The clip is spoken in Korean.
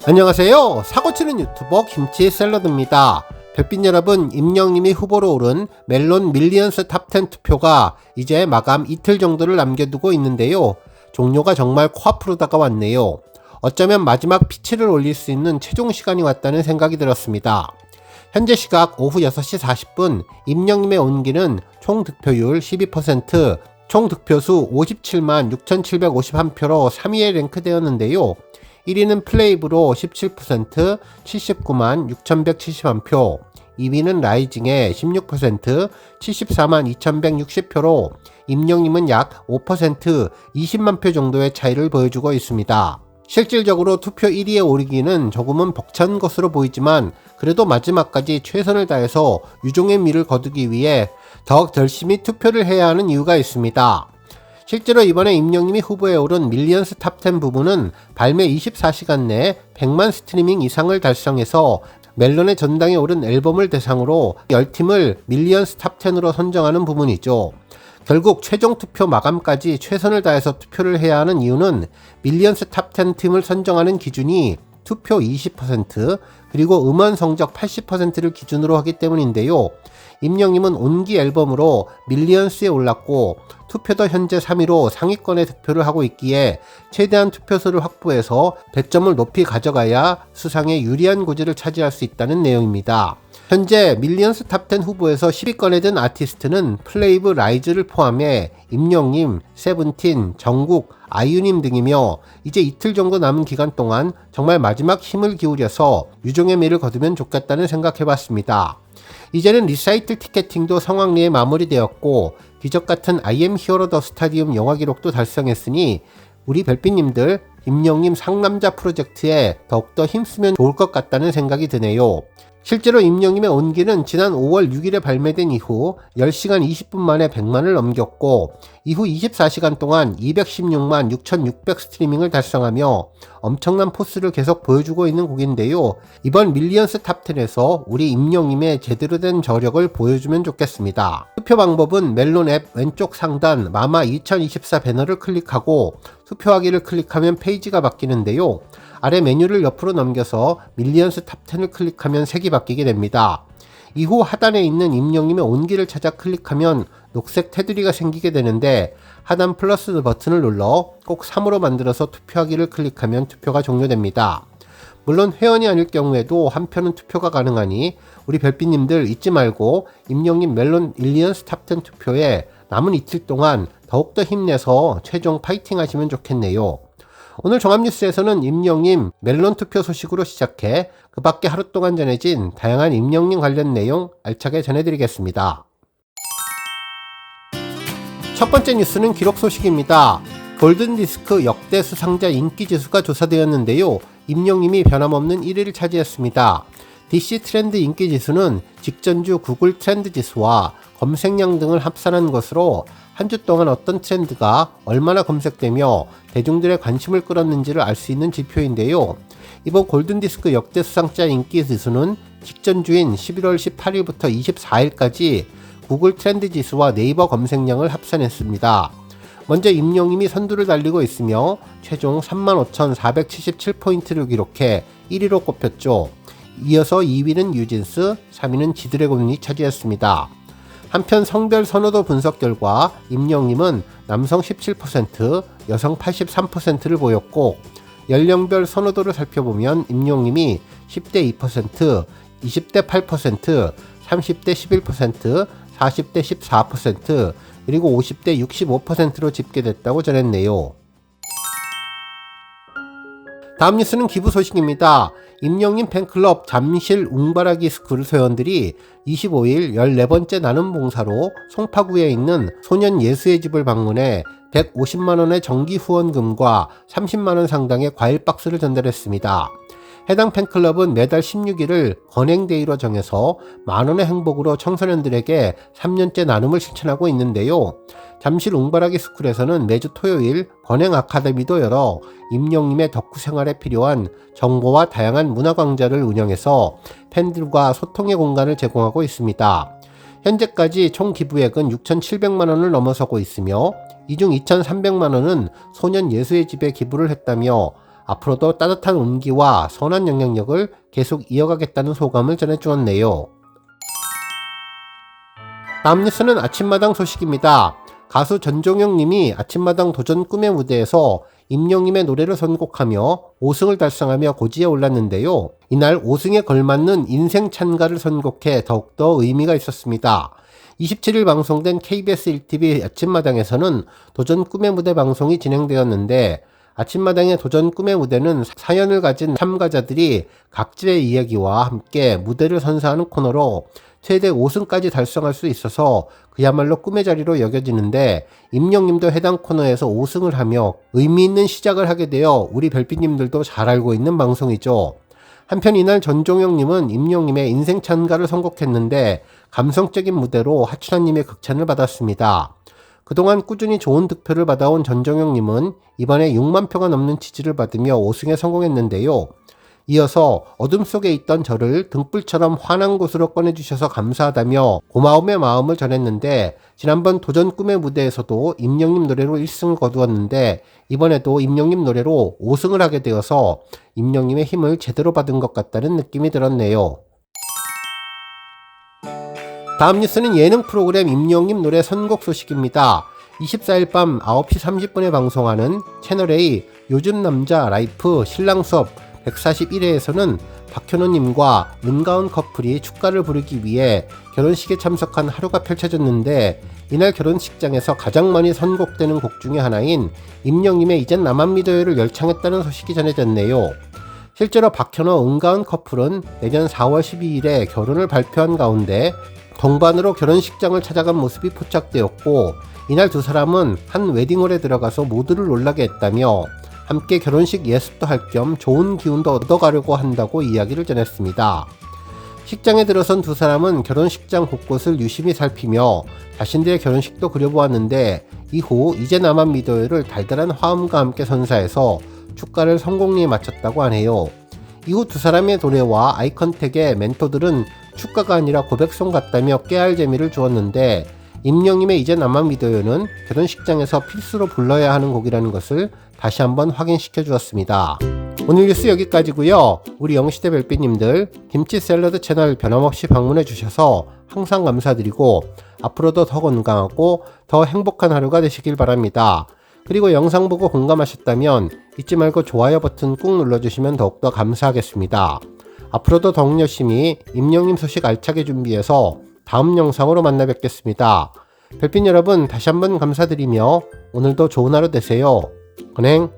안녕하세요. 사고치는 유튜버 김치샐러드입니다. 별빛 여러분, 임영님이 후보로 오른 멜론 밀리언스 탑10 투표가 이제 마감 이틀 정도를 남겨두고 있는데요. 종료가 정말 코앞으로 다가왔네요. 어쩌면 마지막 피치를 올릴 수 있는 최종 시간이 왔다는 생각이 들었습니다. 현재 시각 오후 6시 40분 임영님의 온기는 총 득표율 12%, 총 득표수 57만 6,751표로 3위에 랭크되었는데요. 1위는 플레이브로 17%, 79만 6,171표, 2위는 라이징의 16%, 74만 2,160표로 임영님은 약 5%, 20만 표 정도의 차이를 보여주고 있습니다. 실질적으로 투표 1위에 오르기는 조금은 벅찬 것으로 보이지만 그래도 마지막까지 최선을 다해서 유종의 미를 거두기 위해 더욱 열심히 투표를 해야 하는 이유가 있습니다. 실제로 이번에 임영님이 후보에 오른 밀리언스 탑10 부분은 발매 24시간 내 100만 스트리밍 이상을 달성해서 멜론의 전당에 오른 앨범을 대상으로 10팀을 밀리언스 탑10으로 선정하는 부분이죠. 결국 최종 투표 마감까지 최선을 다해서 투표를 해야 하는 이유는 밀리언스 탑10 팀을 선정하는 기준이 투표 20% 그리고 음원 성적 80%를 기준으로 하기 때문인데요. 임영님은 온기 앨범으로 밀리언스에 올랐고 투표도 현재 3위로 상위권에 득표를 하고 있기에 최대한 투표수를 확보해서 배점을 높이 가져가야 수상에 유리한 고지를 차지할 수 있다는 내용입니다. 현재 밀리언스 탑10 후보에서 10위권에 든 아티스트는 플레이브 라이즈를 포함해 임영님, 세븐틴, 정국, 아이유님 등이며 이제 이틀 정도 남은 기간 동안 정말 마지막 힘을 기울여서 유종의 미를 거두면 좋겠다는 생각해봤습니다. 이제는 리사이틀 티켓팅도 성황리에 마무리되었고 기적같은 I am hero the stadium 영화 기록도 달성했으니 우리 별빛님들 임영님 상남자 프로젝트에 더욱더 힘쓰면 좋을 것 같다는 생각이 드네요. 실제로 임영님의 온기는 지난 5월 6일에 발매된 이후 10시간 20분 만에 100만을 넘겼고 이후 24시간 동안 216만 6,600 스트리밍을 달성하며 엄청난 포스를 계속 보여주고 있는 곡인데요. 이번 밀리언스 탑10에서 우리 임영님의 제대로 된 저력을 보여주면 좋겠습니다. 투표 방법은 멜론 앱 왼쪽 상단 마마 2024 배너를 클릭하고 투표하기를 클릭하면 페이지가 바뀌는데요. 아래 메뉴를 옆으로 넘겨서 밀리언스 탑10을 클릭하면 색이 바뀌게 됩니다. 이후 하단에 있는 임영님의 온기를 찾아 클릭하면 녹색 테두리가 생기게 되는데 하단 플러스 버튼을 눌러 꼭 3으로 만들어서 투표하기를 클릭하면 투표가 종료됩니다. 물론 회원이 아닐 경우에도 한 표는 투표가 가능하니 우리 별빛님들 잊지 말고 임영님 멜론 밀리언스 탑10 투표에 남은 이틀 동안 더욱더 힘내서 최종 파이팅 하시면 좋겠네요. 오늘 종합뉴스에서는 임영님 멜론 투표 소식으로 시작해 그 밖에 하루 동안 전해진 다양한 임영님 관련 내용 알차게 전해드리겠습니다. 첫 번째 뉴스는 기록 소식입니다. 골든디스크 역대 수상자 인기지수가 조사되었는데요. 임영님이 변함없는 1위를 차지했습니다. DC 트렌드 인기지수는 직전주 구글 트렌드 지수와 검색량 등을 합산한 것으로 한 주 동안 어떤 트렌드가 얼마나 검색되며 대중들의 관심을 끌었는지를 알 수 있는 지표인데요. 이번 골든디스크 역대 수상자 인기 지수는 직전주인 11월 18일부터 24일까지 구글 트렌드 지수와 네이버 검색량을 합산했습니다. 먼저 임영님이 선두를 달리고 있으며 최종 35,477포인트를 기록해 1위로 꼽혔죠. 이어서 2위는 뉴진스, 3위는 지드래곤이 차지했습니다. 한편 성별 선호도 분석 결과 임영님은 남성 17%, 여성 83%를 보였고 연령별 선호도를 살펴보면 임영님이 10대 2%, 20대 8%, 30대 11%, 40대 14%, 그리고 50대 65%로 집계됐다고 전했네요. 다음 뉴스는 기부 소식입니다. 임영님 팬클럽 잠실 웅바라기 스쿨 회원들이 25일 14번째 나눔 봉사로 송파구에 있는 소년 예수의 집을 방문해 150만원의 정기 후원금과 30만원 상당의 과일 박스를 전달했습니다. 해당 팬클럽은 매달 16일을 건행데이로 정해서 만원의 행복으로 청소년들에게 3년째 나눔을 실천하고 있는데요. 잠실 웅바라기 스쿨에서는 매주 토요일 건행 아카데미도 열어 임영님의 덕후 생활에 필요한 정보와 다양한 문화 강좌를 운영해서 팬들과 소통의 공간을 제공하고 있습니다. 현재까지 총 기부액은 6,700만원을 넘어서고 있으며 이 중 2,300만원은 소년 예수의 집에 기부를 했다며 앞으로도 따뜻한 온기와 선한 영향력을 계속 이어가겠다는 소감을 전해주었네요. 다음 뉴스는 아침마당 소식입니다. 가수 전종영 님이 아침마당 도전 꿈의 무대에서 임영님의 노래를 선곡하며 5승을 달성하며 고지에 올랐는데요. 이날 5승에 걸맞는 인생 찬가를 선곡해 더욱더 의미가 있었습니다. 27일 방송된 KBS 1TV 아침마당에서는 도전 꿈의 무대 방송이 진행되었는데, 아침마당의 도전 꿈의 무대는 사연을 가진 참가자들이 각자의 이야기와 함께 무대를 선사하는 코너로 최대 5승까지 달성할 수 있어서 그야말로 꿈의 자리로 여겨지는데, 임영님도 해당 코너에서 5승을 하며 의미 있는 시작을 하게 되어 우리 별빛님들도 잘 알고 있는 방송이죠. 한편 이날 전종영님은 임영님의 인생 찬가를 선곡했는데 감성적인 무대로 하춘아님의 극찬을 받았습니다. 그동안 꾸준히 좋은 득표를 받아온 전종영님은 이번에 6만 표가 넘는 지지를 받으며 5승에 성공했는데요. 이어서 어둠 속에 있던 저를 등불처럼 환한 곳으로 꺼내주셔서 감사하다며 고마움의 마음을 전했는데, 지난번 도전 꿈의 무대에서도 임영님 노래로 1승을 거두었는데 이번에도 임영님 노래로 5승을 하게 되어서 임영님의 힘을 제대로 받은 것 같다는 느낌이 들었네요. 다음 뉴스는 예능 프로그램 임영님 노래 선곡 소식입니다. 24일 밤 9시 30분에 방송하는 채널A 요즘 남자 라이프 신랑 수업 141회에서는 박현호님과 은가은 커플이 축가를 부르기 위해 결혼식에 참석한 하루가 펼쳐졌는데, 이날 결혼식장에서 가장 많이 선곡되는 곡 중에 하나인 임영님의 이젠 나만 믿어요를 열창했다는 소식이 전해졌네요. 실제로 박현호, 은가은 커플은 내년 4월 12일에 결혼을 발표한 가운데 동반으로 결혼식장을 찾아간 모습이 포착되었고, 이날 두 사람은 한 웨딩홀에 들어가서 모두를 놀라게 했다며 함께 결혼식 예습도 할 겸 좋은 기운도 얻어가려고 한다고 이야기를 전했습니다. 식장에 들어선 두 사람은 결혼식장 곳곳을 유심히 살피며 자신들의 결혼식도 그려보았는데, 이후 이제 나만 믿어요를 달달한 화음과 함께 선사해서 축가를 성공리에 마쳤다고 하네요. 이후 두 사람의 노래와 아이컨택에 멘토들은 축가가 아니라 고백송 같다며 깨알 재미를 주었는데, 임영님의 이제 나만 믿어요는 결혼식장에서 필수로 불러야 하는 곡이라는 것을 다시 한번 확인시켜 주었습니다. 오늘 뉴스 여기까지고요. 우리 영시대 별빛님들 김치 샐러드 채널 변함없이 방문해 주셔서 항상 감사드리고 앞으로도 더 건강하고 더 행복한 하루가 되시길 바랍니다. 그리고 영상 보고 공감하셨다면 잊지 말고 좋아요 버튼 꾹 눌러주시면 더욱더 감사하겠습니다. 앞으로도 더욱 열심히 임영님 소식 알차게 준비해서 다음 영상으로 만나 뵙겠습니다. 별빛 여러분 다시 한번 감사드리며 오늘도 좋은 하루 되세요. 은행